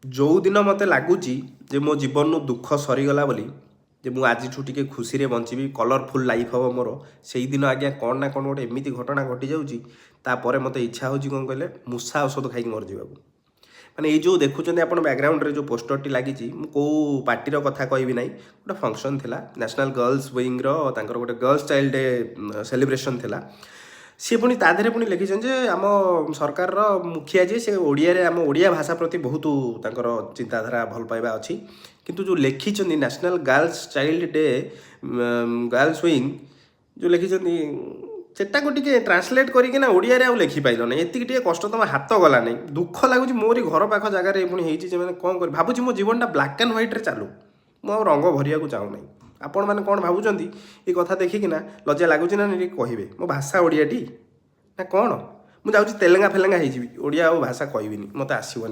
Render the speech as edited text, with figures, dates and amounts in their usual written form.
जो दिन मत लगुच मो जीवन दुख सरीगला बोली जे मुझे आज टे खुशी बंची कलरफुल लाइफ हम मोर से दिन आज्ञा कौन ना कौन गोटे एमती घटना घटी जापर मत इच्छा हो कौन कहले मूषा औषध खाई मर जावाक माने ये जो देखुं आप बैकग्राउंड रे जो पोस्टर टी लगी कौ पार्टी कथा कहबी ना गोटे फंक्शन थिला नेशनल गर्ल्स विंग गोटे गर्ल्स चाइल्ड डे सेलिब्रेशन थिला सी पुणी तादेह पुणी लिखिं जे आम सरकार मुखिया जी से ओडिया आम ओडिया भाषा प्रति बहुत तांकर चिंताधारा भल पाइबा अच्छी किंतु जो लिखिं national girls child day girls wing जो लिखिं सेटा को टे ट्रांसलेट करना ओडिया रे लिखि पाइल ना एति टे कष्ट तुम हाथ गला नहीं दुख लगुच मोरी घर पाख जगार पुणी कौन कर भावुँ मो जीवनटा ब्लाक एंड व्हाइट रे चालू मु रंग भरिया चाहूना आपण मैंने कौन भावुं ये कथा देखिकिना लज्जा लगुच ना कहे मो भाषा ओडियाटी ना कौन मुझे तेलेंगा फेलेंगा हो ओडिया भाषा कहबी मत आसबनी।